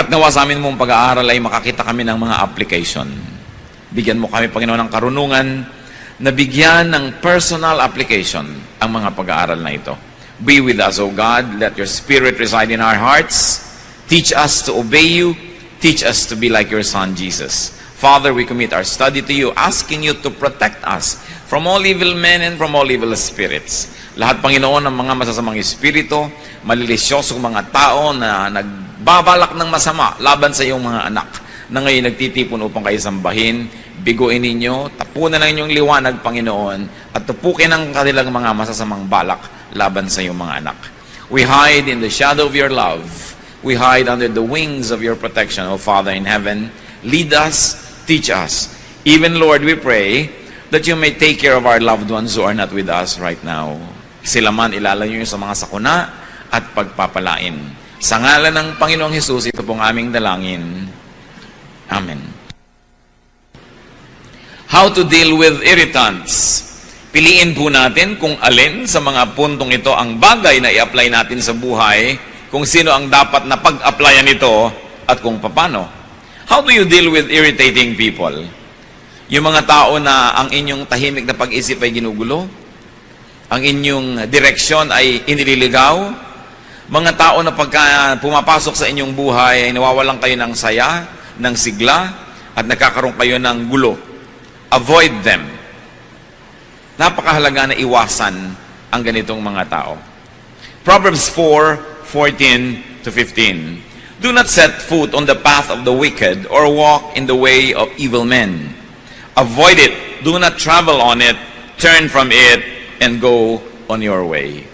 At nawa sa amin mong pag-aaral ay makakita kami ng mga application. Bigyan mo kami, Panginoon, ng karunungan na bigyan ng personal application ang mga pag-aaral na ito. Be with us, O God. Let your Spirit reside in our hearts. Teach us to obey you. Teach us to be like your Son, Jesus. Father, we commit our study to you, asking you to protect us from all evil men and from all evil spirits. Lahat, Panginoon, ng mga masasamang espiritu, malilisyosong mga tao na nagbabalak ng masama laban sa iyong mga anak, na ngayon nagtitipon upang kayo sambahin, biguin ninyo, tapunan ng inyong liwanag, Panginoon, at tupukin ang kanilang mga masasamang balak laban sa iyong mga anak. We hide in the shadow of your love. We hide under the wings of your protection, O Father in heaven. Lead us, teach us. Even, Lord, we pray that you may take care of our loved ones who are not with us right now. Sila man ilalayo niyo sa mga sakuna at pagpapalain. Sa ngalan ng Panginoong Hesus, ito pong aming dalangin. Amen. How to deal with irritants. Piliin po natin kung alin sa mga puntong ito ang bagay na i-apply natin sa buhay, kung sino ang dapat na pag-applyan ito, at kung paano. How do you deal with irritating people? Yung mga tao na ang inyong tahimik na pag-isip ay ginugulo, ang inyong direksyon ay inililigaw, mga tao na pagka pumapasok sa inyong buhay ay nawawalan kayo ng saya, ng sigla, at nagkakaroon kayo ng gulo. Avoid them. Napakahalaga na iwasan ang ganitong mga tao. Proverbs 4:14 to 15. Do not set foot on the path of the wicked or walk in the way of evil men. Avoid it. Do not travel on it. Turn from it and go on your way.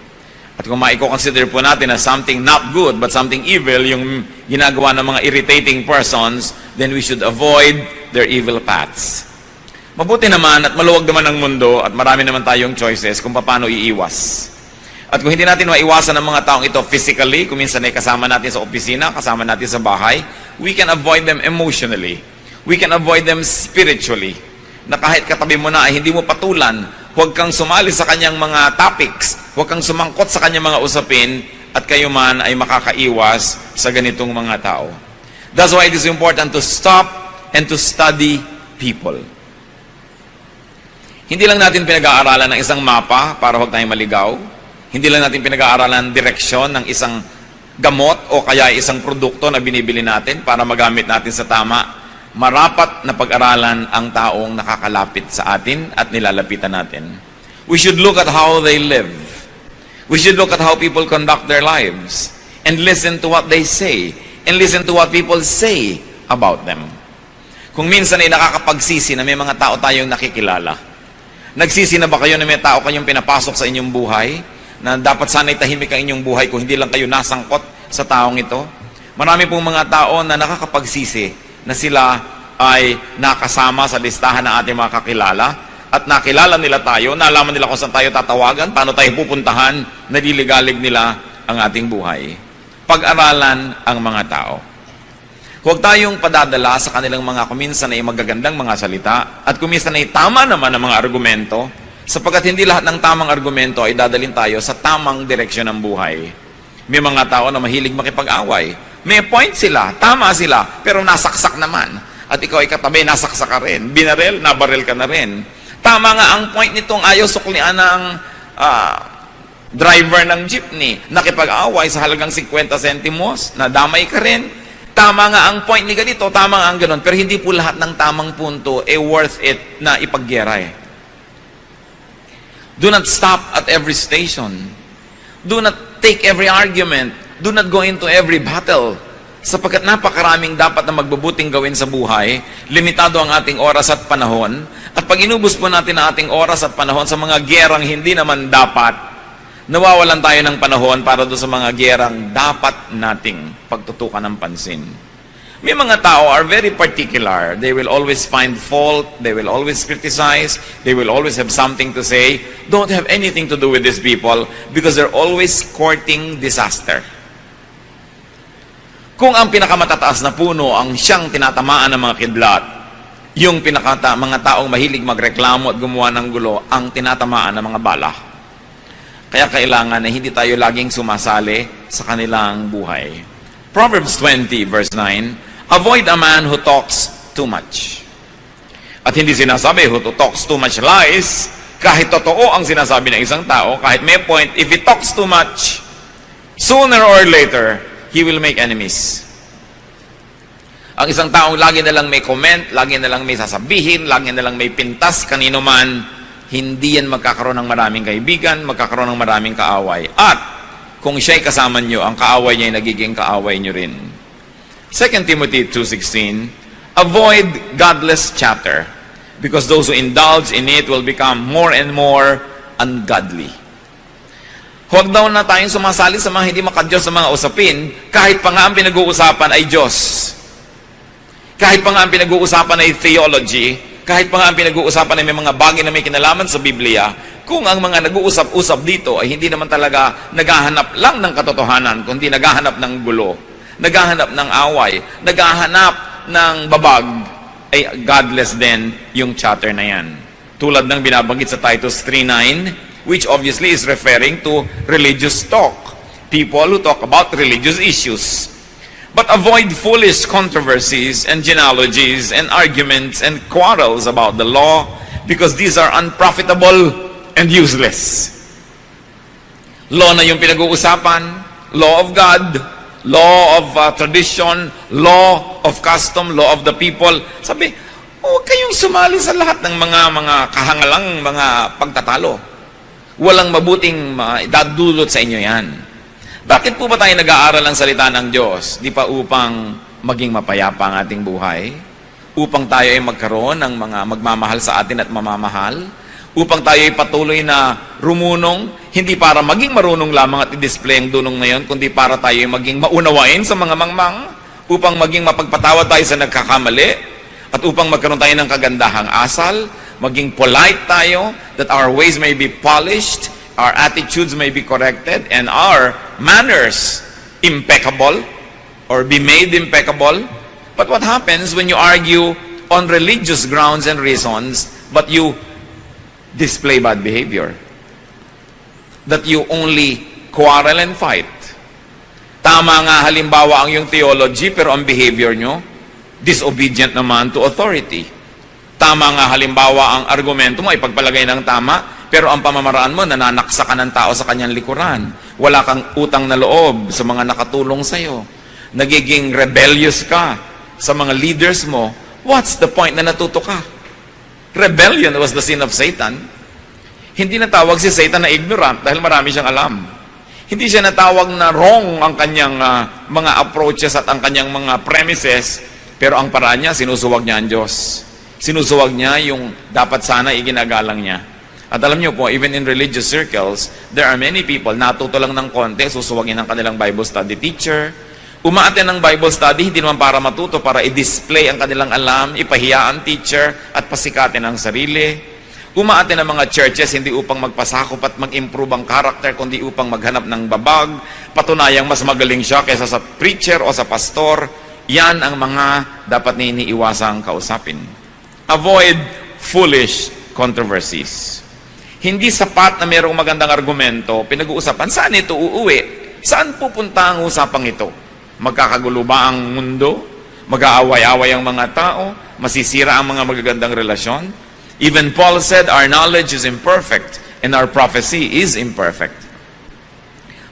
At kung maiko-consider po natin na something not good but something evil, yung ginagawa ng mga irritating persons, then we should avoid their evil paths. Mabuti naman at maluwag naman ang mundo at marami naman tayong choices kung paano iiwas. At kung hindi natin maiwasan ang mga taong ito physically, kung minsan ay kasama natin sa opisina, kasama natin sa bahay, we can avoid them emotionally. We can avoid them spiritually. Na kahit katabi mo na ay hindi mo patulan, huwag kang sumali sa kanyang mga topics, huwag kang sumangkot sa kanyang mga usapin, at kayo man ay makakaiwas sa ganitong mga tao. That's why it is important to stop and to study people. Hindi lang natin pinag-aaralan ng isang mapa para huwag tayong maligaw. Hindi lang natin pinag-aaralan ng direksyon ng isang gamot o kaya isang produkto na binibili natin para magamit natin sa tama. Marapat na pag-aralan ang taong nakakalapit sa atin at nilalapitan natin. We should look at how they live. We should look at how people conduct their lives and listen to what they say and listen to what people say about them. Kung minsan ay nakakapagsisi na may mga tao tayong nakikilala, nagsisi na ba kayo na may tao kayong pinapasok sa inyong buhay na dapat sana'y tahimik ang inyong buhay kung hindi lang kayo nasangkot sa taong ito? Marami pong mga tao na nakakapagsisi na sila ay nakasama sa listahan ng ating mga kakilala at nakilala nila tayo, nalaman nila kung saan tayo tatawagan, paano tayo pupuntahan, naliligalig nila ang ating buhay. Pag-aralan ang mga tao. Huwag tayong padadala sa kanilang mga kuminsan ay magagandang mga salita at kuminsan ay tama naman ang mga argumento, sapagkat hindi lahat ng tamang argumento ay dadalhin tayo sa tamang direksyon ng buhay. May mga tao na mahilig makipag-away. May point sila, tama sila, pero nasaksak naman. At ikaw ay katabi, nasaksak ka rin. Binarel, nabarel ka na rin. Tama nga ang point nitong ayaw suklian ng driver ng jeepney. Nakipag-away sa halagang 50 centimos, nadamay ka rin. Tama nga ang point ni ganito, tama nga ang ganon. Pero hindi po lahat ng tamang punto worth it na ipagyera eh. Do not stop at every station. Do not take every argument. Do not go into every battle. Sapagkat napakaraming dapat na magbubuting gawin sa buhay, limitado ang ating oras at panahon, at pag inubos po natin ang ating oras at panahon sa mga gyerang hindi naman dapat, nawawalan tayo ng panahon para doon sa mga gyerang dapat nating pagtutukan ng pansin. May mga tao are very particular. They will always find fault. They will always criticize. They will always have something to say. Don't have anything to do with these people because they're always courting disaster. Kung ang pinakamatataas na puno ang siyang tinatamaan ng mga kidlat, yung mga taong mahilig magreklamo at gumawa ng gulo, ang tinatamaan ng mga bala. Kaya kailangan na hindi tayo laging sumasali sa kanilang buhay. Proverbs 20 verse 9, avoid a man who talks too much. At hindi sinasabi who talks too much lies. Kahit totoo ang sinasabi ng isang tao, kahit may point, if he talks too much, sooner or later, he will make enemies. Ang isang taong lagi na lang may comment, lagi na lang may sasabihin, lagi na lang may pintas, kanino man, hindi yan magkakaroon ng maraming kaibigan, magkakaroon ng maraming kaaway. At kung siya'y kasama nyo, ang kaaway niya ay nagiging kaaway nyo rin. 2 Timothy 2:16, avoid godless chatter, because those who indulge in it will become more and more ungodly. Huwag daw na tayong sumasali sa mga hindi makadiyos sa mga usapin, kahit pa nga ang pinag-uusapan ay Diyos. Kahit pa nga ang pinag-uusapan ay theology, kahit pa nga ang pinag-uusapan ay may mga bagay na may kinalaman sa Biblia, kung ang mga nag-uusap-usap dito ay hindi naman talaga naghahanap lang ng katotohanan, kundi naghahanap ng gulo, naghahanap ng away, naghahanap ng babag, ay godless din yung chatter na yan. Tulad ng binabanggit sa Titus 3:9, which obviously is referring to religious talk. People who talk about religious issues. But avoid foolish controversies and genealogies and arguments and quarrels about the law, because these are unprofitable and useless. Law na yung pinag-uusapan, law of God, law of tradition, law of custom, law of the people. Sabi, huwag kayong sumali sa lahat ng mga kahangalang mga pagtatalo. Walang mabuting dadulot sa inyo yan. Bakit po ba tayo nag-aaral ng salita ng Diyos? Di pa upang maging mapayapa ang ating buhay? Upang tayo ay magkaroon ng mga magmamahal sa atin at mamamahal? Upang tayo ay patuloy na rumunong, hindi para maging marunong lamang at i-display ang dunong na yun, kundi para tayo ay maging maunawain sa mga mangmang, upang maging mapagpatawad tayo sa nagkakamali, at upang magkaroon tayo ng kagandahang asal, maging polite tayo, that our ways may be polished, our attitudes may be corrected, and our manners impeccable, or be made impeccable. But what happens when you argue on religious grounds and reasons, but you display bad behavior? That you only quarrel and fight. Tama nga halimbawa ang yung theology, pero ang behavior nyo, disobedient naman to authority. Tama nga halimbawa ang argumento mo ay pagpalagay ng tama, pero ang pamamaraan mo, nananaksa ka ng tao sa kanyang likuran. Wala kang utang na loob sa mga nakatulong sa'yo. Nagiging rebellious ka sa mga leaders mo. What's the point na natuto ka? Rebellion was the sin of Satan. Hindi natawag si Satan na ignorant dahil marami siyang alam. Hindi siya natawag na wrong ang kanyang mga approaches at ang kanyang mga premises, pero ang paraan niya, sinusuwag niya ang Diyos. Sinusuwag niya yung dapat sana iginagalang niya. At alam niyo po, even in religious circles, there are many people, natuto lang ng konti, susuwagin ang kanilang Bible study teacher. Umaaten ng Bible study, hindi naman para matuto, para i-display ang kanilang alam, ipahiya ang teacher, at pasikatin ang sarili. Umaaten ng mga churches, hindi upang magpasakop at mag-improve ang character, kundi upang maghanap ng babag, patunayang mas magaling siya kaysa sa preacher o sa pastor. Yan ang mga dapat na iniiwasang kausapin. Avoid foolish controversies. Hindi sapat na mayroong magandang argumento, pinag-uusapan, saan ito uuwi? Saan pupunta ang usapang ito? Magkakagulo ba ang mundo? Mag-aaway-away ang mga tao? Masisira ang mga magagandang relasyon? Even Paul said, our knowledge is imperfect and our prophecy is imperfect.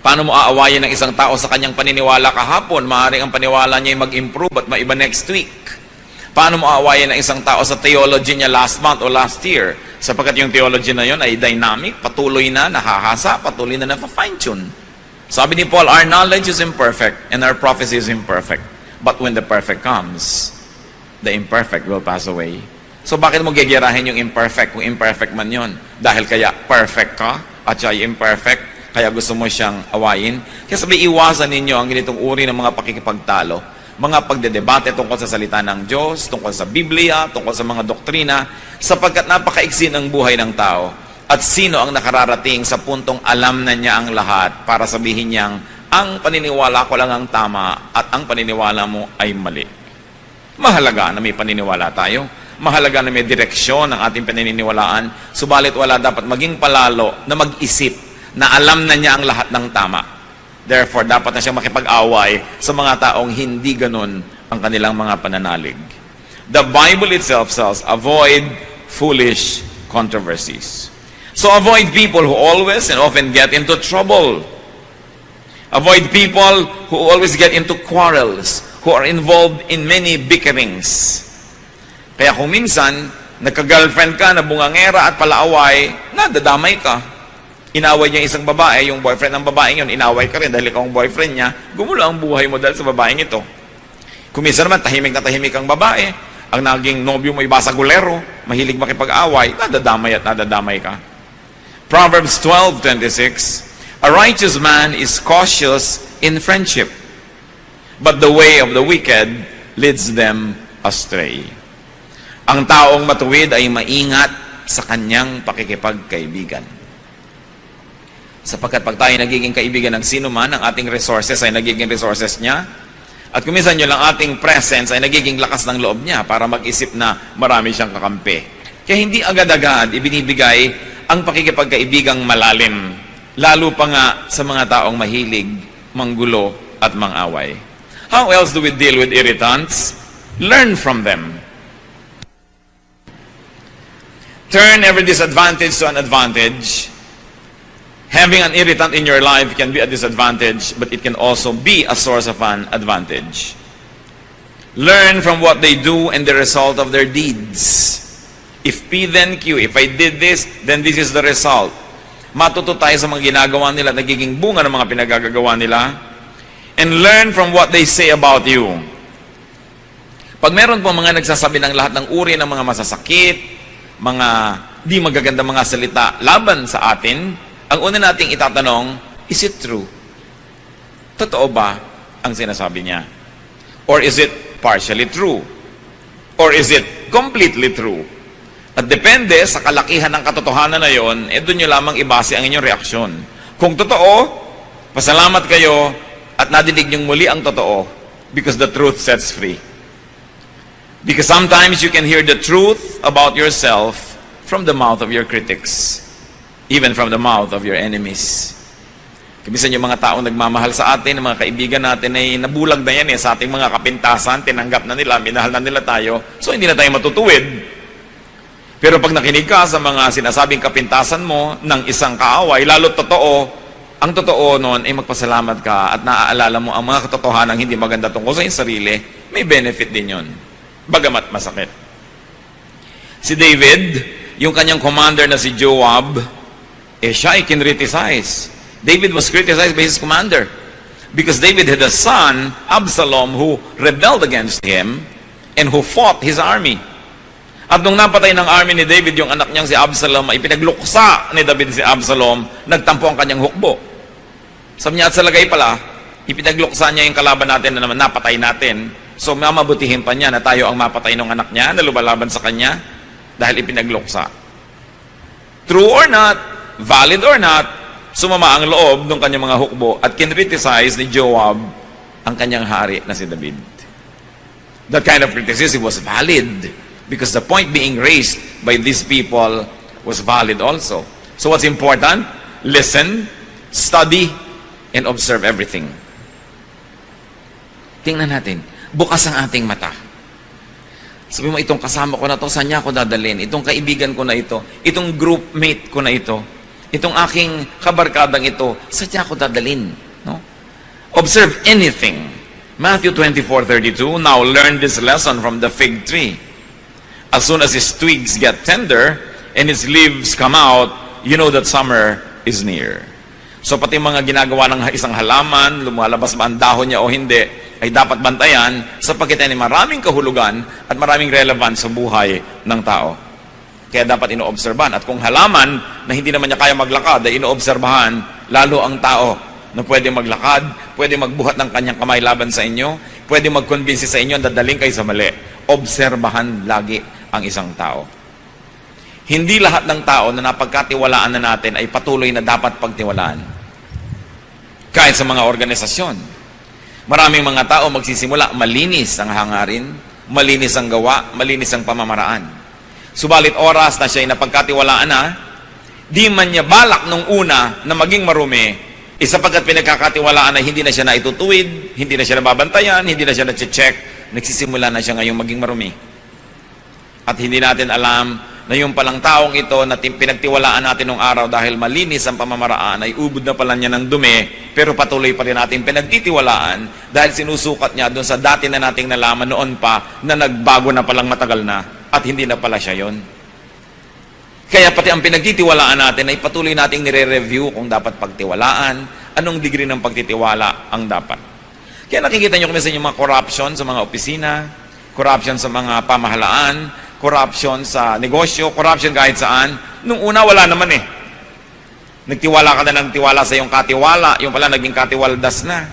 Paano mo aawayin ng isang tao sa kanyang paniniwala kahapon? Maaaring ang paniwala niya ay mag-improve at maiba next week. Paano mo aawayin ng isang tao sa theology niya last month o last year? Sapagkat yung theology na yun ay dynamic, patuloy na nahahasa, patuloy na na-fine-tune. Sabi ni Paul, our knowledge is imperfect and our prophecy is imperfect. But when the perfect comes, the imperfect will pass away. So bakit mo gegerahin yung imperfect kung imperfect man yun? Dahil kaya perfect ka at siya ay imperfect, kaya gusto mo siyang awayin? Kaya sabi, iwasan ninyo ang ganitong uri ng mga pakikipagtalo, mga pagdedebate tungkol sa salita ng Diyos, tungkol sa Biblia, tungkol sa mga doktrina, sapagkat napakaiksi ng buhay ng tao. At sino ang nakararating sa puntong alam na niya ang lahat para sabihin niyang, ang paniniwala ko lang ang tama at ang paniniwala mo ay mali. Mahalaga na may paniniwala tayo. Mahalaga na may direksyon ang ating paniniwalaan. Subalit wala dapat maging palalo na mag-isip na alam na niya ang lahat ng tama. Therefore, dapat na siyang makipag-away sa mga taong hindi ganun ang kanilang mga pananalig. The Bible itself says, avoid foolish controversies. So avoid people who always and often get into trouble. Avoid people who always get into quarrels, who are involved in many bickerings. Kaya kung minsan, nagka-girlfriend ka, nabungangera at palaaway, nadadamay ka. Inaway niya isang babae, yung boyfriend ng babaeng yun, inaway ka rin dahil ikaw ang boyfriend niya, gumulo ang buhay mo dahil sa babaeng ito. Kung minsan naman, tahimik na tahimik ang babae, ang naging nobyo mo ibasagulero, mahilig makipag-away, nadadamay at nadadamay ka. Proverbs 12:26, a righteous man is cautious in friendship, but the way of the wicked leads them astray. Ang taong matuwid ay maingat sa kanyang pakikipagkaibigan. Sapagkat pag tayo nagiging kaibigan ng sino man, ang ating resources ay nagiging resources niya. At kuminsan nyo lang ating presence ay nagiging lakas ng loob niya para mag-isip na marami siyang kakampi. Kaya hindi agad-agad ibinibigay ang pakikipagkaibigang malalim. Lalo pa nga sa mga taong mahilig, manggulo at mangaway. How else do we deal with irritants? Learn from them. Turn every disadvantage to an advantage. Having an irritant in your life can be a disadvantage, but it can also be a source of an advantage. Learn from what they do and the result of their deeds. If P then Q, if I did this, then this is the result. Matuto tayo sa mga ginagawa nila, nagiging bunga ng mga pinagagagawa nila. And learn from what they say about you. Pag meron po mga nagsasabi ng lahat ng uri ng mga masasakit, mga di magaganda mga salita laban sa atin, ang una nating itatanong, is it true? Totoo ba ang sinasabi niya? Or is it partially true? Or is it completely true? At depende sa kalakihan ng katotohanan na yon, doon nyo lamang ibase ang inyong reaksyon. Kung totoo, pasalamat kayo at nadinig nyong muli ang totoo because the truth sets free. Because sometimes you can hear the truth about yourself from the mouth of your critics. Even from the mouth of your enemies. Kamisan yung mga taong nagmamahal sa atin, mga kaibigan natin ay nabulag na yan sa ating mga kapintasan, tinanggap na nila, minahal na nila tayo, so hindi na tayo matutuwid. Pero pag nakinig ka sa mga sinasabing kapintasan mo ng isang kaaway, lalo totoo, ang totoo noon ay magpasalamat ka at naaalala mo ang mga katotohanan hindi maganda tungkol sa iyong sarili, may benefit din yon. Bagamat masakit. Si David, yung kanyang commander na si Joab, siya ay kinriticize. David was criticized by his commander because David had a son, Absalom, who rebelled against him and who fought his army. At nung napatay ng army ni David yung anak niyang si Absalom, ay pinagluksa ni David si Absalom, nagtampo ang kanyang hukbo. Sabi niya, at sa lagay pala, ipinagluksa niya yung kalaban natin na naman napatay natin. So mamabutihin pa niya na tayo ang mapatay ng anak niya na lumalaban sa kanya dahil ipinagluksa. True or not, valid or not, sumama ang loob ng kanyang mga hukbo at kinriticize ni Joab ang kanyang hari na si David. That kind of criticism was valid because the point being raised by these people was valid also. So what's important? Listen, study, and observe everything. Tingnan natin, bukas ang ating mata. Sabi mo, itong kasama ko na to, saan niya ako dadalhin? Itong kaibigan ko na ito, itong groupmate ko na ito, itong aking kabarkadang ito, saan niya ako dadalhin? No? Observe anything. Matthew 24:32, now learn this lesson from the fig tree. As soon as its twigs get tender and its leaves come out, you know that summer is near. So pati mga ginagawa ng isang halaman, lumalabas ba ang dahon niya o hindi, ay dapat bantayan sapagkat ay maraming kahulugan at maraming relevance sa buhay ng tao. Kaya dapat inoobserbahan. At kung halaman na hindi naman niya kaya maglakad, ay inoobserbahan lalo ang tao na pwede maglakad, pwede magbuhat ng kanyang kamay laban sa inyo, pwede mag-convince sa inyo, dadaling kayo sa mali. Obserbahan lagi ang isang tao. Hindi lahat ng tao na napagkatiwalaan na natin ay patuloy na dapat pagtiwalaan. Kahit sa mga organisasyon. Maraming mga tao magsisimula, malinis ang hangarin, malinis ang gawa, malinis ang pamamaraan. Subalit oras na siya ay napagkatiwalaan na, di man niya balak nung una na maging marumi, Sapagkat pinagkakatiwalaan na hindi na siya naitutuwid, hindi na siya nababantayan, hindi na siya na-check, nagsisimula na siya ngayong maging marumi. At hindi natin alam na yung palang taong ito na pinagtiwalaan natin nung araw dahil malinis ang pamamaraan ay ubod na pala niya ng dumi, pero patuloy pa rin natin pinagtitiwalaan dahil sinusukat niya doon sa dati na nating nalaman noon pa na nagbago na palang matagal na at hindi na pala siya yon. Kaya pati ang pinagtitiwalaan natin ay patuloy nating nire-review kung dapat pagtiwalaan, anong degree ng pagtitiwala ang dapat. Kaya nakikita nyo kami sa inyong mga corruption sa mga opisina, corruption sa mga pamahalaan, corruption sa negosyo, corruption kahit saan. Nung una, wala naman eh. Nagtiwala ka na ng tiwala sa iyong katiwala, yung pala naging katiwaldas na.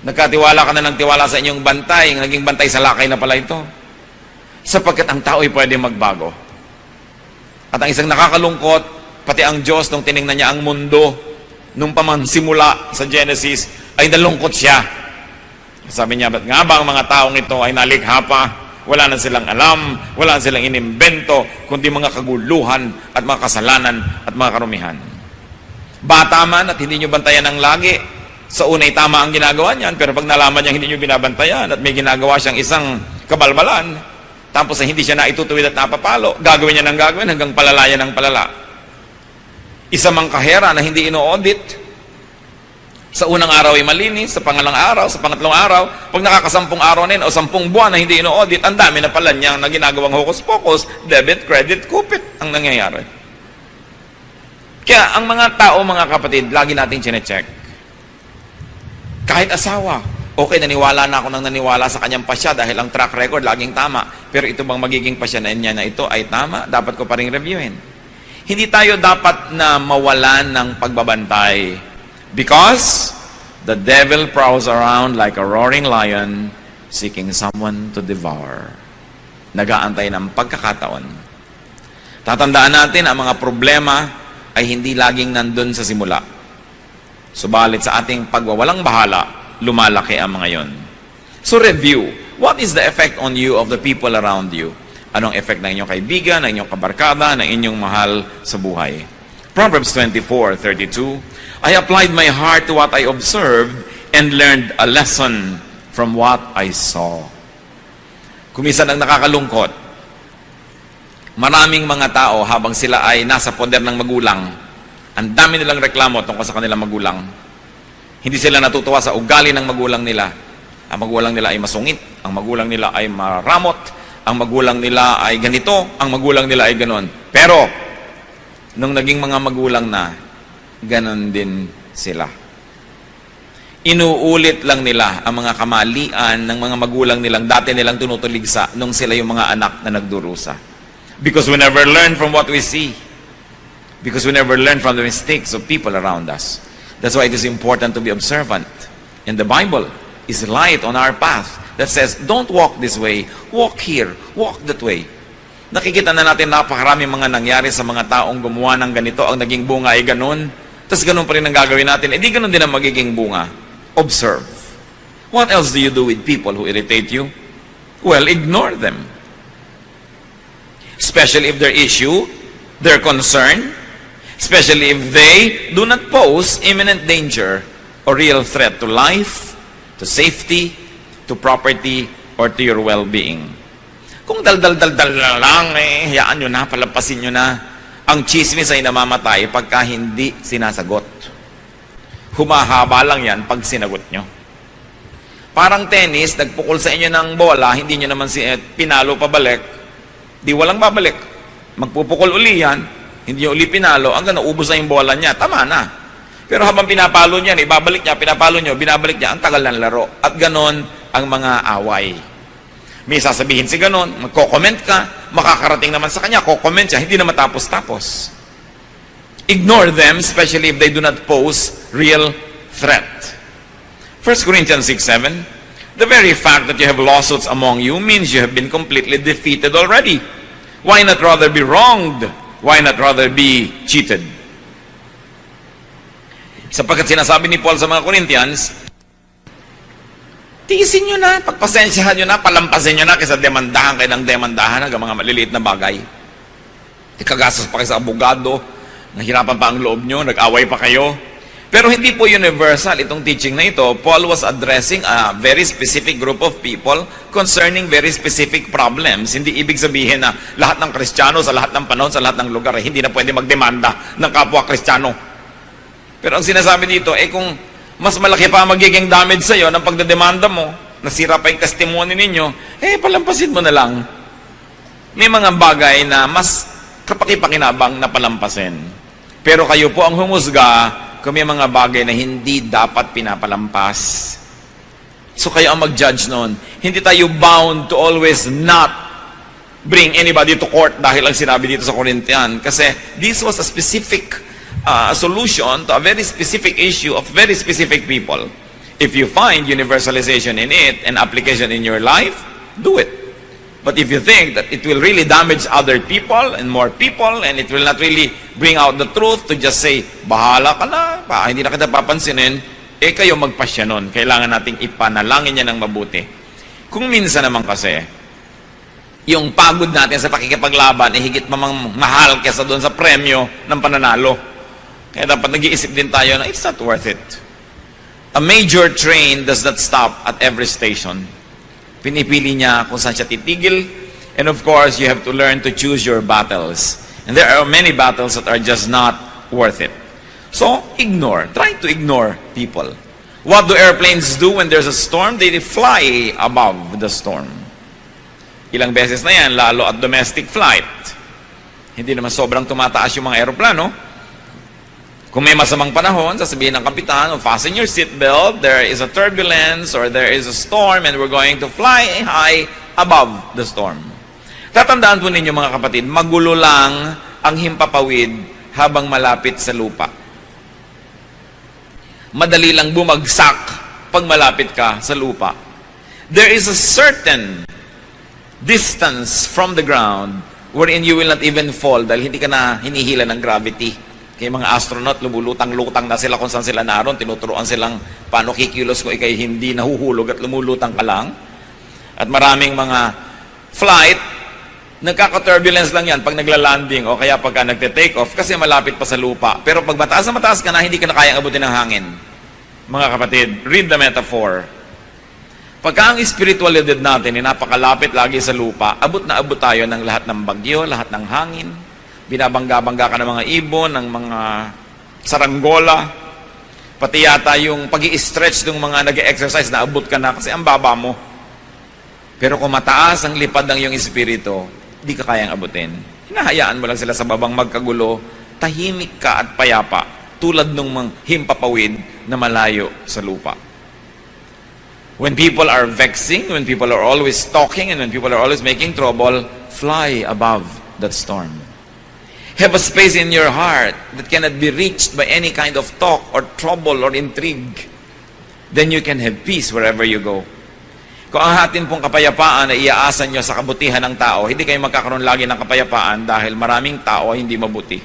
Nagkatiwala ka na ng tiwala sa inyong bantay, naging bantay sa lakay na pala ito. Sapagkat ang tao ay pwede magbago. At ang isang nakakalungkot, pati ang Diyos, nung tinignan niya ang mundo, nung pamansimula sa Genesis, ay nalungkot siya. Sabi niya, ba't nga ba ang mga taong ito ay nalikha pa? Wala na silang alam, wala na silang inimbento, kundi mga kaguluhan at mga kasalanan at mga karumihan. Bata man at hindi nyo bantayan ng lagi. Sa unay tama ang ginagawa niyan, pero pag nalaman niya hindi nyo binabantayan at may ginagawa siyang isang kabalbalan, tapos hindi siya naitutuwid at napapalo, gagawin niya ng gagawin hanggang palalayan ng palala. Isa mang kahera na hindi ino-audit, sa unang araw ay malinis, sa pangalang araw, sa pangatlong araw, pag nakakasampung araw na yun, o 10 buwan na hindi ino-audit, ang dami na pala niyang na ginagawang hokus-pokus, debit, credit, kupit ang nangyayari. Kaya ang mga tao, mga kapatid, lagi nating chinecheck. Kahit asawa, okay, naniwala na ako nang naniwala sa kanyang pasya dahil ang track record laging tama. Pero ito bang magiging pasya na niya na ito ay tama? Dapat ko pa rin reviewin. Hindi tayo dapat na mawalan ng pagbabantay. Because the devil prowls around like a roaring lion seeking someone to devour. Nag-aantay ng pagkakataon. Tatandaan natin ang mga problema ay hindi laging nandun sa simula. Subalit sa ating pagwawalang bahala, lumalaki ang mga yon. So review, what is the effect on you of the people around you? Anong effect ng inyong kaibigan, ng inyong kabarkada, ng inyong mahal sa buhay? Proverbs 24:32, I applied my heart to what I observed and learned a lesson from what I saw. Kumisan ang nakakalungkot. Maraming mga tao habang sila ay nasa poder ng magulang, ang dami nilang reklamo tungkol sa kanilang magulang. Hindi sila natutuwa sa ugali ng magulang nila. Ang magulang nila ay masungit, ang magulang nila ay maramot, ang magulang nila ay ganito, ang magulang nila ay ganon. Pero, nung naging mga magulang na, ganon din sila. Inuulit lang nila ang mga kamalian ng mga magulang nilang dati nilang tinutuligsa nung sila yung mga anak na nagdurusa. Because we never learn from what we see. Because we never learn from the mistakes of people around us. That's why it is important to be observant. And the Bible is light on our path that says, don't walk this way, walk here, walk that way. Nakikita na natin napakaraming mga nangyari sa mga taong gumawa ng ganito, ang naging bunga ay ganun. Tapos ganun pa rin ang gagawin natin. Eh di ganun din ang magiging bunga. Observe. What else do you do with people who irritate you? Well, ignore them. Especially if their issue, their concern, especially if they do not pose imminent danger or real threat to life, to safety, to property, or to your well-being. Kung dal-dal-dal-dal lang, hayaan nyo na, palampasin nyo na. Ang chismis ay namamatay pagka hindi sinasagot. Humahaba lang yan pag sinagot nyo. Parang tennis, nagpukol sa inyo ng bola, hindi nyo naman pinalo pabalik, di walang babalik. Magpupukol uli yan, hindi nyo uli pinalo, hanggang naubos na yung bola niya, tama na. Pero habang pinapalo niya, ibabalik niya, pinapalo nyo, binabalik niya, ang tagal ng laro. At ganon ang mga away. May sasabihin si ganon, magko-comment ka, makakarating naman sa kanya, ko-comment siya, hindi na matapos-tapos. Ignore them, especially if they do not pose real threat. 1 Corinthians 6:7, the very fact that you have lawsuits among you means you have been completely defeated already. Why not rather be wronged? Why not rather be cheated? Sapagkat sinasabi ni Paul sa mga Corinthians, tiisin nyo na, pagpasensyahan nyo na, palampasin nyo na kaysa demandahan kayo ng demandahan ng mga maliliit na bagay. Ikagastos pa kayo sa abogado, nahirapan pa ang loob nyo, nag-away pa kayo. Pero hindi po universal itong teaching na ito. Paul was addressing a very specific group of people concerning very specific problems. Hindi ibig sabihin na lahat ng Kristiyano sa lahat ng panahon, sa lahat ng lugar, hindi na pwede magdemanda ng kapwa Kristiyano. Pero ang sinasabi dito, kung mas malaki pa magiging damage sa'yo ng pagdedemanda mo, nasira pa yung testimony ninyo, palampasin mo na lang. May mga bagay na mas kapaki-pakinabang na palampasin. Pero kayo po ang humusga kung may mga bagay na hindi dapat pinapalampas. So kayo ang mag-judge noon. Hindi tayo bound to always not bring anybody to court dahil ang sinabi dito sa Corinthian. Kasi this was a specific solution to a very specific issue of very specific people. If you find universalization in it and application in your life, do it. But if you think that it will really damage other people and more people and it will not really bring out the truth to just say, bahala ka na, hindi na kita papansinin, kayo magpasya nun. Kailangan nating ipanalangin niya ng mabuti. Kung minsan naman kasi, yung pagod natin sa pakikipaglaban, higit mamang mahal kesa doon sa premyo ng pananalo. Kaya dapat nag-iisip din tayo na it's not worth it. A major train does not stop at every station. Pinipili niya kung saan siya titigil. And of course, you have to learn to choose your battles. And there are many battles that are just not worth it. So, ignore. Try to ignore people. What do airplanes do when there's a storm? They fly above the storm. Ilang beses na yan, lalo at domestic flight. Hindi naman sobrang tumataas yung mga aeroplano. Kung may masamang panahon, sasabihin ng kapitan, fasten your seatbelt, there is a turbulence or there is a storm and we're going to fly high above the storm. Tatandaan po ninyo mga kapatid, magulo lang ang himpapawid habang malapit sa lupa. Madali lang bumagsak pag malapit ka sa lupa. There is a certain distance from the ground wherein you will not even fall dahil hindi ka na hinihila ng gravity. Kaya mga astronaut, lumulutang-lutang na sila kung saan sila naroon. Tinuturoan silang paano kikilos kung ikay hindi nahuhulog at lumulutang ka lang. At maraming mga flight, nagkaka-turbulence lang yan pag nagla-landing o kaya pagka nagte-take off kasi malapit pa sa lupa. Pero pag mataas na mataas ka na, hindi ka na kayang abutin ng hangin. Mga kapatid, read the metaphor. Pagka ang spiritualidad natin ay napakalapit lagi sa lupa, abot na abot tayo ng lahat ng bagyo, lahat ng hangin. Binabangga-bangga ka ng mga ibon, ng mga saranggola, pati yata yung pag-i-stretch ng mga nag-exercise na abot ka na kasi ang baba mo. Pero kung mataas ang lipad ng iyong espiritu, di ka kayang abutin. Hinahayaan mo lang sila sa babang magkagulo, tahimik ka at payapa, tulad ng mga himpapawid na malayo sa lupa. When people are vexing, when people are always talking, and when people are always making trouble, fly above that storm. Have a space in your heart that cannot be reached by any kind of talk or trouble or intrigue. Then you can have peace wherever you go. Kung ang atin pong kapayapaan ay iaasan nyo sa kabutihan ng tao, hindi kayo magkakaroon lagi ng kapayapaan dahil maraming tao ay hindi mabuti.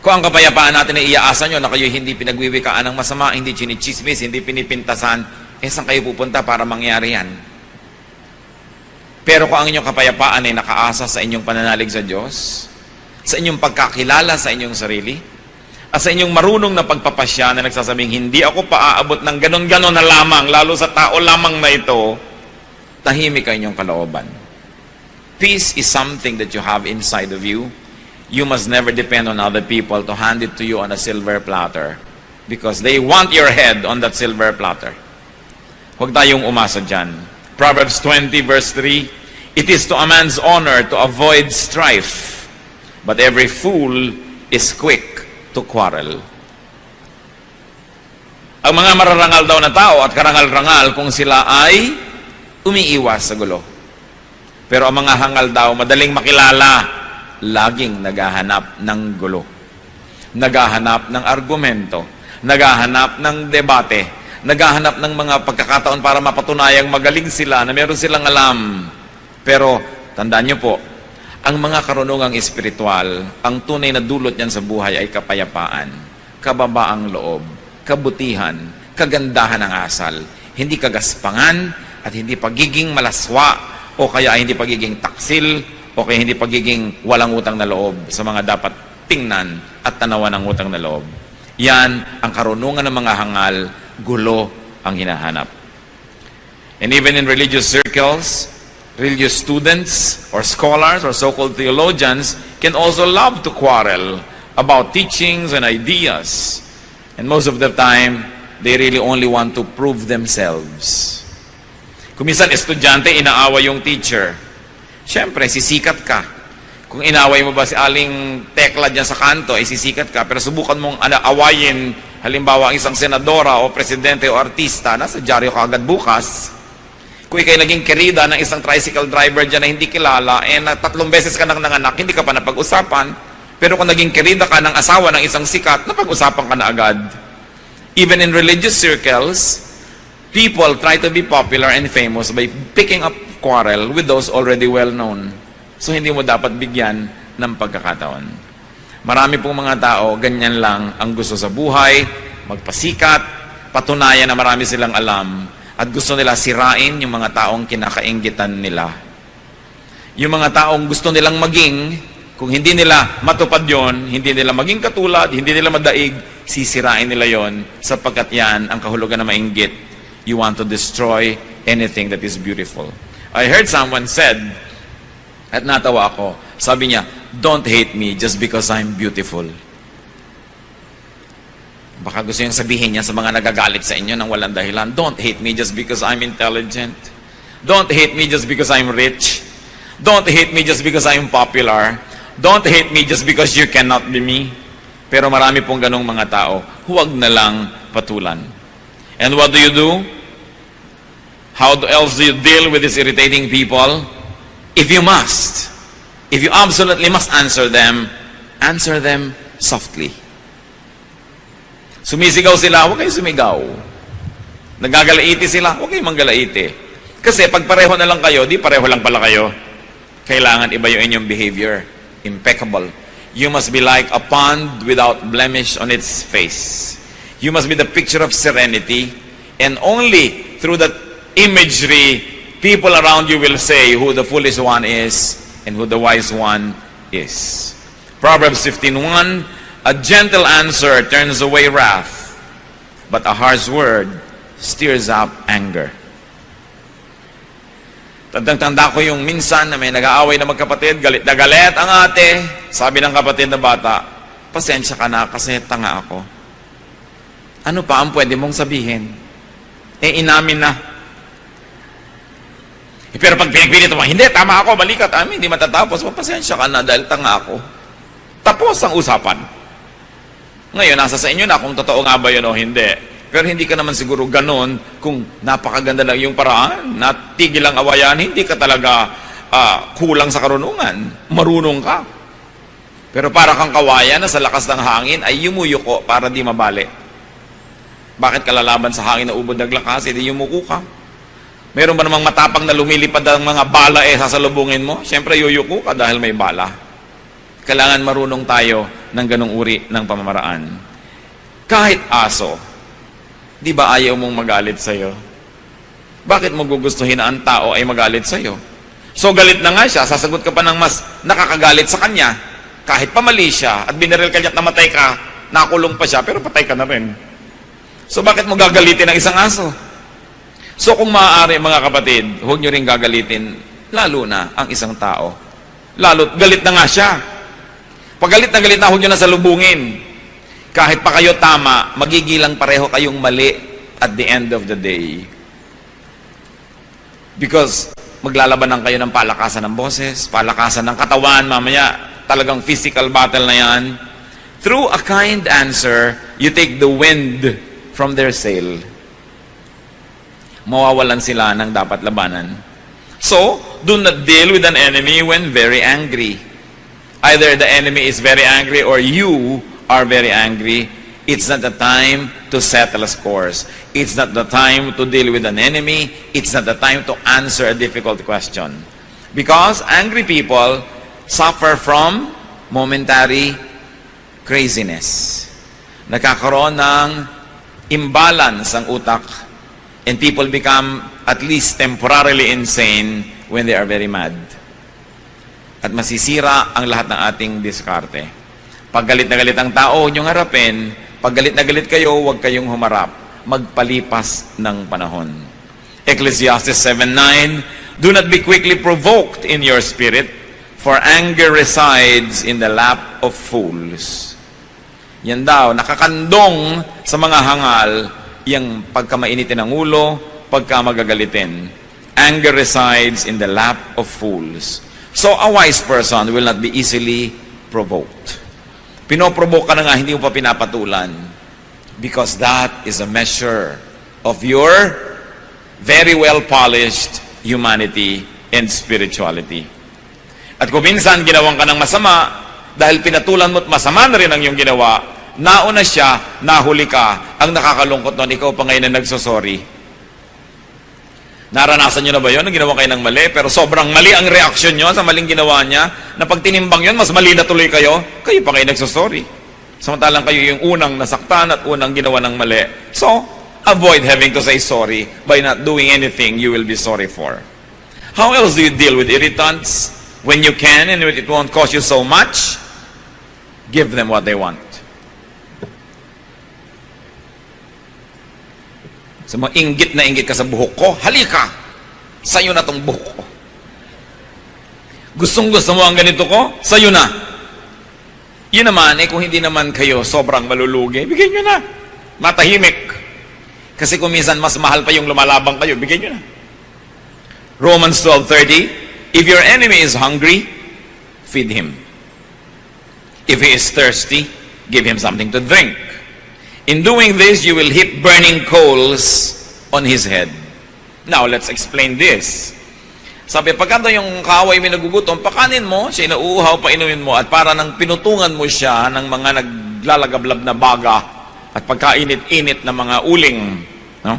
Kung ang kapayapaan natin ay iaasan nyo na kayo hindi pinagwiwikaan ng masama, hindi chinichismis, hindi pinipintasan, saan kayo pupunta para mangyari yan? Pero kung ang inyong kapayapaan ay nakaasa sa inyong pananalig sa Diyos, sa inyong pagkakilala sa inyong sarili, at sa inyong marunong na pagpapasya na nagsasabing, hindi ako paaabot ng ganon-ganon na lamang, lalo sa tao lamang na ito, tahimik ang inyong kalooban. Peace is something that you have inside of you. You must never depend on other people to hand it to you on a silver platter because they want your head on that silver platter. Huwag tayong umasa dyan. Proverbs 20 verse 3, it is to a man's honor to avoid strife, but every fool is quick to quarrel. Ang mga mararangal daw na tao at karangal-rangal kung sila ay umiiwas sa gulo. Pero ang mga hangal daw, madaling makilala, laging naghahanap ng gulo. Naghahanap ng argumento, naghahanap ng debate, naghahanap ng mga pagkakataon para mapatunayang magaling sila, na meron silang alam. Pero, tandaan nyo po, ang mga karunungang espiritual, ang tunay na dulot niyan sa buhay ay kapayapaan, kababaang loob, kabutihan, kagandahan ng asal, hindi kagaspangan, at hindi pagiging malaswa, o kaya hindi pagiging taksil, o kaya hindi pagiging walang utang na loob sa mga dapat tingnan at tanawan ng utang na loob. Yan ang karunungan ng mga hangal, gulo ang hinahanap. And even in religious circles, religious students or scholars or so-called theologians can also love to quarrel about teachings and ideas. And most of the time, they really only want to prove themselves. Kung minsan, estudyante, inaaway yung teacher. Siyempre, sisikat ka. Kung inaway mo ba si Aling Tekla dyan sa kanto, ay sisikat ka. Pero subukan mong awayin, halimbawa, ang isang senadora o presidente o artista, nasa dyaryo ka agad bukas. Kung ikay naging kerida ng isang tricycle driver dyan na hindi kilala, na 3 beses ka nang nanganak, hindi ka pa napag-usapan. Pero kung naging kerida ka ng asawa ng isang sikat, napag-usapan ka na agad. Even in religious circles, people try to be popular and famous by picking up quarrel with those already well-known. So hindi mo dapat bigyan ng pagkakataon. Marami pong mga tao, ganyan lang ang gusto sa buhay, magpasikat, patunayan na marami silang alam, at gusto nila sirain yung mga taong kinakainggitan nila. Yung mga taong gusto nilang maging, kung hindi nila matupad yon, hindi nila maging katulad, hindi nila madaig, sisirain nila yon, sapagkat yan ang kahulugan na mainggit. You want to destroy anything that is beautiful. I heard someone said, at natawa ako, sabi niya, don't hate me just because I'm beautiful. Baka gusto niyang sabihin niya sa mga nagagalit sa inyo ng walang dahilan, don't hate me just because I'm intelligent. Don't hate me just because I'm rich. Don't hate me just because I'm popular. Don't hate me just because you cannot be me. Pero marami pong ganong mga tao, huwag na lang patulan. And what do? How else do you deal with these irritating people? If you absolutely must answer them softly. Sumisigaw sila, huwag kayong sumigaw. Nagagalaiti sila, huwag kayong manggalaiti. Kasi pag pareho na lang kayo, di pareho lang pala kayo. Kailangan iba yung inyong behavior. Impeccable. You must be like a pond without blemish on its face. You must be the picture of serenity. And only through that imagery, people around you will say who the foolish one is and who the wise one is. Proverbs 15:1, a gentle answer turns away wrath, but a harsh word stirs up anger. Tandang-tanda ko yung minsan na may nag-aaway na magkapatid, galit na galit ang ate. Sabi ng kapatid na bata, pasensya ka na kasi tanga ako. Ano pa ang pwede mong sabihin? Inamin na. Pero pag pinagpilit mo, hindi, tama ako, balikat, hindi matatapos. Pasensya ka na dahil tanga ako. Tapos ang usapan. Ngayon, nasa sa inyo na kung totoo nga ba yun o hindi. Pero hindi ka naman siguro ganun kung napakaganda lang yung paraan, natigil ang awayan, hindi ka talaga kulang sa karunungan. Marunong ka. Pero para kang kawayan na sa lakas ng hangin ay yumuyuko para di mabali. Bakit ka lalaban sa hangin na ubod naglakas? Hindi yumuko ka. Meron ba namang matapang na lumilipad ang mga bala sasalubungin mo? Siyempre, yuyuko ka dahil may bala. Kailangan marunong tayo ng ganong uri ng pamamaraan. Kahit aso, di ba ayaw mong magalit sa'yo? Bakit mo gugustuhin na ang tao ay magalit sa'yo? So galit na nga siya, sasagot ka pa ng mas nakakagalit sa kanya. Kahit pamali siya at binaril ka niya at namatay ka, nakulong pa siya, pero patay ka na rin. So bakit mo gagalitin ang isang aso? So kung maaari mga kapatid, huwag nyo rin gagalitin, lalo na ang isang tao. Lalo, galit na nga siya. Pag galit na, huwag nyo na salubungin. Kahit pa kayo tama, magigilang pareho kayong mali at the end of the day. Because maglalaban lang kayo ng palakasan ng boses, palakasan ng katawan, mamaya talagang physical battle na yan. Through a kind answer, you take the wind from their sail. Mawawalan sila ng dapat labanan. So, do not deal with an enemy when very angry. Either the enemy is very angry or you are very angry. It's not the time to settle scores. It's not the time to deal with an enemy. It's not the time to answer a difficult question. Because angry people suffer from momentary craziness. Nagkakaroon ng imbalance ang utak. And people become at least temporarily insane when they are very mad. At masisira ang lahat ng ating diskarte. Pag galit na galit ang tao, huwag niyong harapin. Pag galit na galit kayo, huwag kayong humarap. Magpalipas ng panahon. Ecclesiastes 7:9, do not be quickly provoked in your spirit, for anger resides in the lap of fools. Yan daw, nakakandong sa mga hangal, yung pagka mainitin ang ulo, pagka magagalitin. Anger resides in the lap of fools. So a wise person will not be easily provoked. Pinoprovoke ka na nga, hindi mo pa pinapatulan. Because that is a measure of your very well-polished humanity and spirituality. At kung minsan ginawang ka ng masama, dahil pinatulan mo't masama na rin ang iyong ginawa, nauna siya, nahuli ka, ang nakakalungkot nun, ikaw pa ngayon na nagsosorry. Naranasan nyo na ba yun? Nang ginawa kayo ng mali, pero sobrang mali ang reaksyon nyo sa maling ginawa niya, na pag tinimbang yun, mas mali na tuloy kayo, kayo pa kayo nagsosorry. Samantalang kayo yung unang nasaktan at unang ginawa ng mali. So, avoid having to say sorry by not doing anything you will be sorry for. How else do you deal with irritants? When you can and it won't cost you so much, give them what they want. So, inggit na inggit ka sa buhok ko, halika! Sa'yo na tong buhok ko. Gustong-gusto mo ang ganito ko? Sa'yo na. Yun naman, kung hindi naman kayo sobrang malulugi, bigyan nyo na. Matahimik. Kasi kung minsan mas mahal pa yung lumalabang kayo, bigyan nyo na. Romans 12:30, if your enemy is hungry, feed him. If he is thirsty, give him something to drink. In doing this, you will heap burning coals on his head. Now, let's explain this. Sabi, pagkanta yung kaaway may nagugutom, pakanin mo, siya nauuhaw, painumin mo, at para nang pinutungan mo siya ng mga naglalagablab na baga at pagkainit-init na mga uling. No?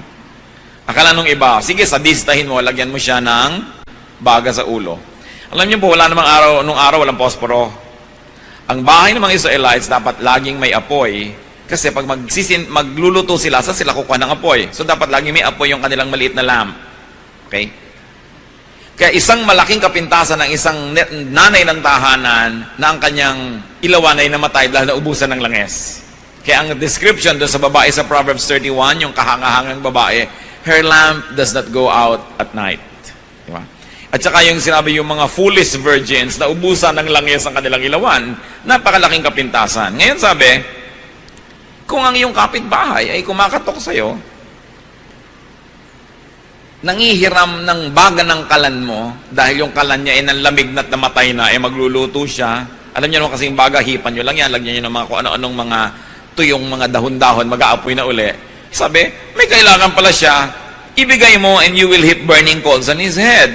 Akala nung iba, sige, sadistahin mo, lagyan mo siya ng baga sa ulo. Alam niyo po, wala namang araw, nung araw, walang posporo. Ang bahay ng mga Israelites dapat laging may apoy. Kasi pag magluluto sila, sa sila kukuha ng apoy. So dapat lagi may apoy yung kanilang maliit na lamp. Okay? Kaya isang malaking kapintasan ng isang nanay ng tahanan na ang kanyang ilawan ay namatay dahil naubusan ng langes. Kaya ang description doon sa babae sa Proverbs 31, yung kahangahangang babae, her lamp does not go out at night. Diba? At saka yung sinabi yung mga foolish virgins na ubusan ng langes ang kanilang ilawan, napakalaking kapintasan. Ngayon sabi, kung ang iyong kapitbahay ay kumakatok sa'yo, nangihiram ng baga ng kalan mo, dahil yung kalan niya ay nanlamig na't namatay na, magluluto siya. Alam niyo naman kasing baga, hipan nyo lang yan, lagyan nyo ng mga kung ano-anong mga tuyong mga dahon-dahon, mag-aapoy na uli. Sabi, may kailangan pala siya, ibigay mo and you will heap burning coals on his head.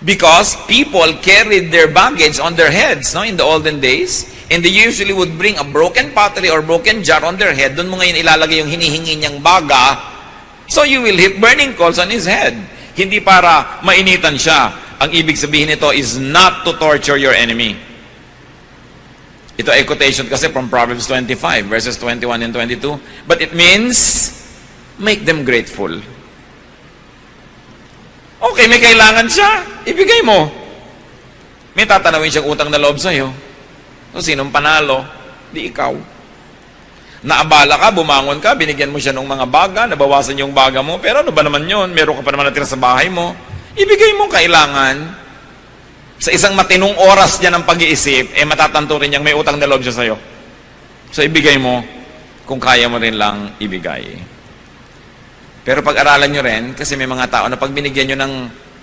Because people carried their baggage on their heads, no, in the olden days. And they usually would bring a broken pottery or broken jar on their head. Doon mo ngayon ilalagay yung hinihingi niyang baga. So you will heap burning coals on his head. Hindi para mainitan siya. Ang ibig sabihin nito is not to torture your enemy. Ito ay quotation kasi from Proverbs 25, verses 21 and 22. But it means, make them grateful. Okay, may kailangan siya. Ibigay mo. May tatanawin siyang utang na loob sa'yo. So, sinong panalo? Di ikaw. Naabala ka, bumangon ka, binigyan mo siya ng mga baga, nabawasan yung baga mo, pero ano ba naman yun? Meron ka pa naman natira sa bahay mo. Ibigay mo kailangan. Sa isang matinong oras niya ng pag-iisip, matatanto rin niyang may utang na loob siya sa'yo. So, ibigay mo kung kaya mo rin lang ibigay. Pero pag-aralan nyo rin, kasi may mga tao na pag binigyan nyo ng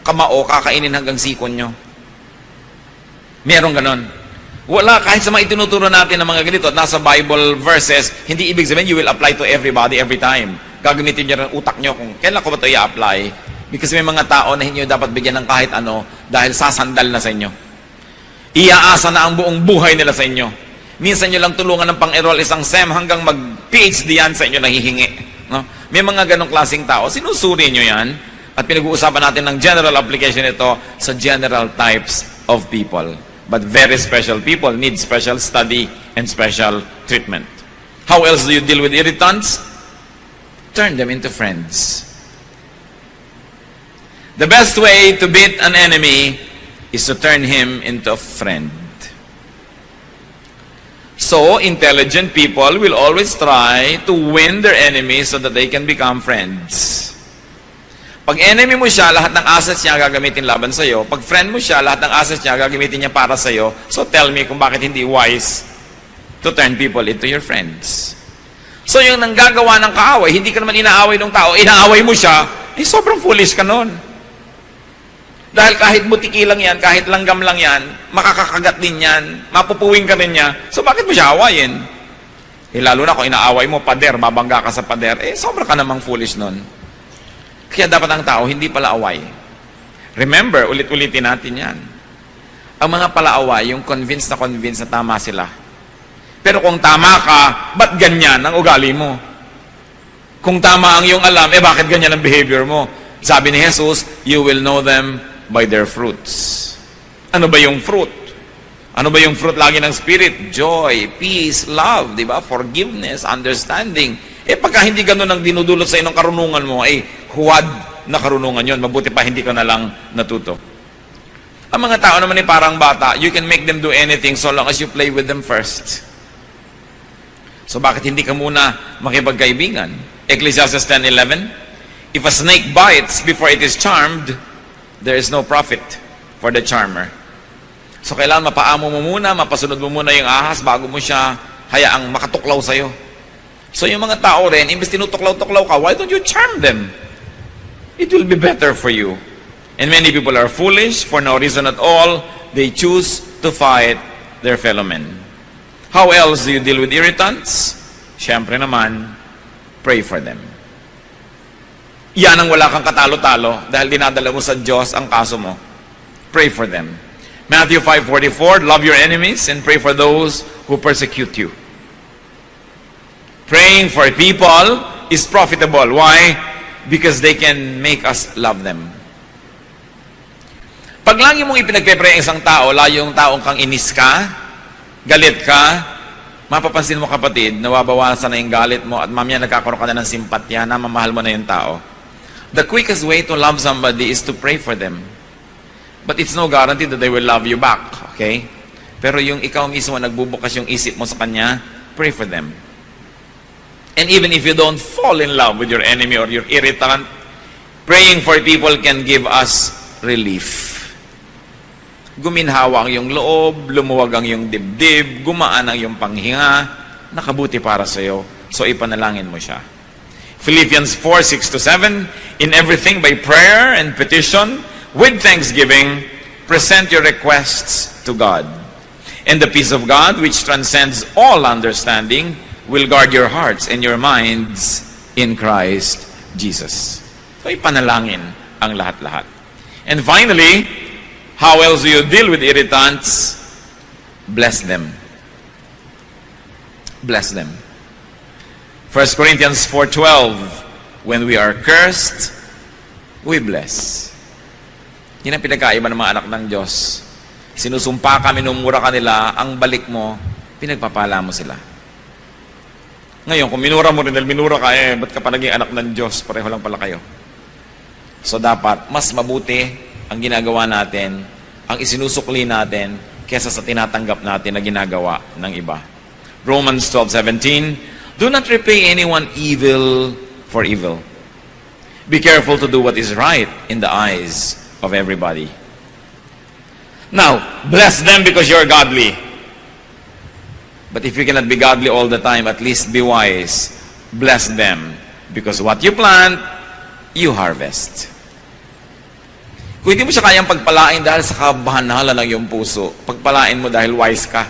kamao, kakainin hanggang sikon nyo. Merong ganon. Wala, kahit sa mga itinuturo natin ng mga ganito, nasa Bible verses, hindi ibig sabihin you will apply to everybody every time. Gagamitin nyo rin utak nyo kung kailan ko ba ito i-apply. Because may mga tao na hindi nyo dapat bigyan ng kahit ano dahil sasandal na sa inyo. Iaasa na ang buong buhay nila sa inyo. Minsan nyo lang tulungan ng pang-enroll isang SEM hanggang mag-PhD yan sa inyo nahihingi. No? May mga ganong klaseng tao, sinusuri nyo yan at pinag-uusapan natin ng general application ito sa general types of people. But very special people need special study and special treatment. How else do you deal with irritants? Turn them into friends. The best way to beat an enemy is to turn him into a friend. So, intelligent people will always try to win their enemies so that they can become friends. Pag enemy mo siya, lahat ng assets niya gagamitin laban sa'yo. Pag friend mo siya, lahat ng assets niya gagamitin niya para sa'yo. So tell me kung bakit hindi wise to turn people into your friends. So yung nanggagawa ng kaaway, hindi ka naman inaaway ng tao, inaaway mo siya, sobrang foolish ka nun. Dahil kahit butiki lang yan, kahit langgam lang yan, makakakagat din yan, mapupuwing ka rin niya, so bakit mo siya awayin? Lalo na kung inaaway mo, pader, babangga ka sa pader, sobra ka namang foolish nun. Kaya dapat ang tao, hindi pala away. Remember, ulit-ulitin natin yan. Ang mga palaaway, yung convinced na tama sila. Pero kung tama ka, ba't ganyan ang ugali mo? Kung tama ang iyong alam, bakit ganyan ang behavior mo? Sabi ni Jesus, you will know them by their fruits. Ano ba yung fruit? Ano ba yung fruit lagi ng Spirit? Joy, peace, love, di ba? Forgiveness, understanding. Pagka hindi ganun ang dinudulot sa inong karunungan mo, huwad na karunungan yon. Mabuti pa hindi ka na lang natuto. Ang mga tao naman parang bata, you can make them do anything so long as you play with them first. So bakit hindi ka muna makipagkaibigan? Ecclesiastes 10:11, if a snake bites before it is charmed, there is no profit for the charmer. So kailangan mapaamo mo muna, mapasunod mo muna yung ahas bago mo siya hayaang makatuklaw sa'yo. So yung mga tao rin, imbes tinutuklaw-tuklaw ka, why don't you charm them? It will be better for you. And many people are foolish for no reason at all. They choose to fight their fellow men. How else do you deal with irritants? Siyempre naman, pray for them. Yan ang wala kang katalo-talo dahil dinadala mo sa Diyos ang kaso mo. Pray for them. Matthew 5:44, love your enemies and pray for those who persecute you. Praying for people is profitable. Why? Because they can make us love them. Pag lagi mong ipinagpe-pray ang isang tao, layo yung taong kang inis ka, galit ka, mapapansin mo kapatid, nawabawasan na yung galit mo at mamaya nagkakaroon ka na ng simpatya, namamahal mo na yung tao. The quickest way to love somebody is to pray for them. But it's no guarantee that they will love you back, okay? Pero yung ikaw mismo nagbubukas yung isip mo sa kanya, pray for them. And even if you don't fall in love with your enemy or your irritant, praying for people can give us relief. Guminhawa ang iyong loob, lumuwag ang iyong dibdib, gumaan ang iyong panghinga, nakabuti para sa iyo. So ipanalangin mo siya. Philippians 4:6-7, in everything by prayer and petition, with thanksgiving, present your requests to God. And the peace of God, which transcends all understanding, will guard your hearts and your minds in Christ Jesus. So ipanalangin ang lahat-lahat. And finally, how else do you deal with irritants? Bless them. Bless them. 1 Corinthians 4:12, when we are cursed, we bless. Yan ang pinagkaiba ng mga anak ng Diyos. Sinusumpa ka, minumura ka nila, ang balik mo, pinagpapala mo sila. Ngayon, kung minura mo rin dahil minura ka, ba't ka pa naging anak ng Diyos? Pareho lang pala kayo. So dapat, mas mabuti ang ginagawa natin, ang isinusukli natin, kesa sa tinatanggap natin na ginagawa ng iba. Romans 12:17, do not repay anyone evil for evil. Be careful to do what is right in the eyes of everybody. Now, bless them because you're godly. But if you cannot be godly all the time, at least be wise. Bless them because what you plant, you harvest. Kung hindi mo siya kayang pagpalain dahil sa kabahan-hala ng iyong puso, pagpalain mo dahil wise ka.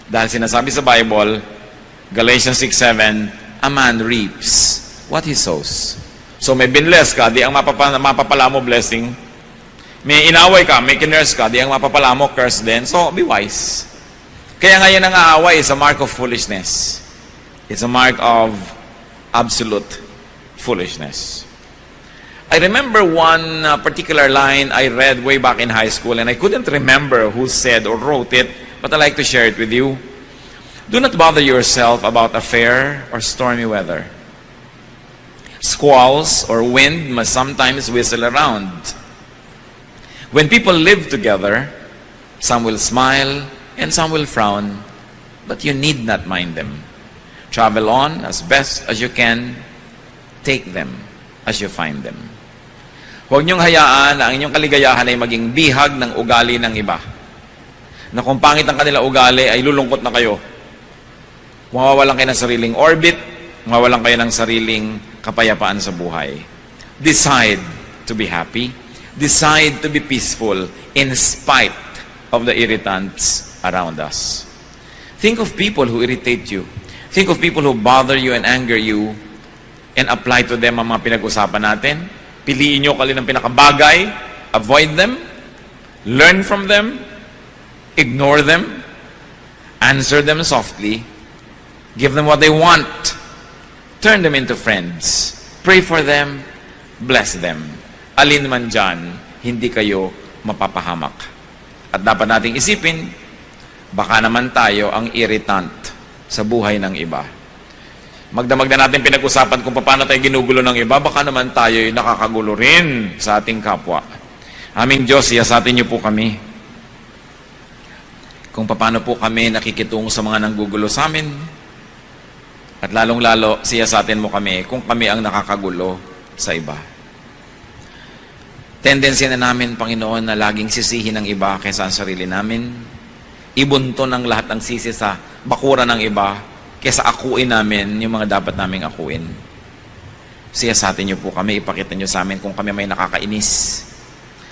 Dahil sinasabi sa Bible, Galatians 6:7, a man reaps what he sows. So may binless ka, di ang mapapala mo blessing. May inaway ka, may kinurse ka, di ang mapapala mo curse din. So be wise. Kaya ngayon ang aaway is a mark of foolishness. It's a mark of absolute foolishness. I remember one particular line I read way back in high school, and I couldn't remember who said or wrote it, but I'd like to share it with you. Do not bother yourself about a fair or stormy weather. Squalls or wind must sometimes whistle around. When people live together, some will smile and some will frown. But you need not mind them. Travel on as best as you can. Take them as you find them. Huwag niyong hayaan na ang inyong kaligayahan ay maging bihag ng ugali ng iba. Na kung pangit ang kanila ugali, ay lulungkot na kayo. Mawawalan kayo ng sariling orbit, mawawalan kayo ng sariling kapayapaan sa buhay. Decide to be happy. Decide to be peaceful in spite of the irritants around us. Think of people who irritate you. Think of people who bother you and anger you and apply to them ang mga pinag-usapan natin. Piliin nyo kalin ng pinakabagay. Avoid them. Learn from them. Ignore them. Answer them softly. Give them what they want. Turn them into friends. Pray for them. Bless them. Alin man dyan, hindi kayo mapapahamak. At dapat nating isipin, baka naman tayo ang irritant sa buhay ng iba. Magdamag na natin pinag-usapan kung paano tayo ginugulo ng iba, baka naman tayo ay nakakagulo rin sa ating kapwa. Aming Diyos, siyasatin niyo po kami. Kung paano po kami nakikitungo sa mga nanggugulo sa amin, at lalong-lalo, siyasatin mo kami kung kami ang nakakagulo sa iba. Tendency na namin, Panginoon, na laging sisihin ng iba kaysa ang sarili namin. Ibunto ng lahat ng sisi sa bakura ng iba kaysa akuin namin yung mga dapat naming akuin. Siyasatin niyo po kami, ipakita niyo sa amin kung kami may nakakainis.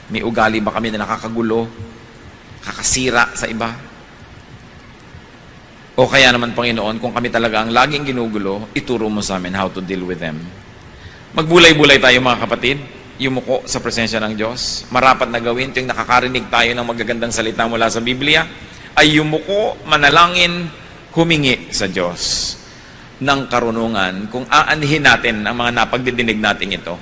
May ugali ba kami na nakakagulo, kakasira sa iba? O kaya naman, Panginoon, kung kami talaga ang laging ginugulo, ituro mo sa amin how to deal with them. Magbulay-bulay tayo mga kapatid, yumuko sa presensya ng Diyos. Marapat na gawin tuwing nakakarinig tayo ng magagandang salita mula sa Biblia, ay yumuko, manalangin, humingi sa Diyos ng karunungan kung aanhin natin ang mga napagdidinig natin ito.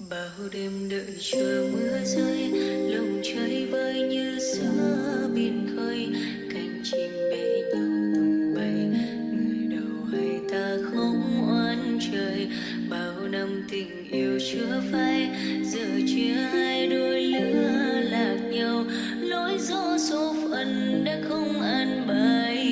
Bao đêm đợi chờ mưa rơi, lòng trời vơi như gió biển khơi, cánh chim bế nhau tung bay, người đầu hay ta không oán trời. Bao năm tình yêu chưa phai, giờ chia hai đôi lứa lạc nhau, lối gió số phận đã không an bài.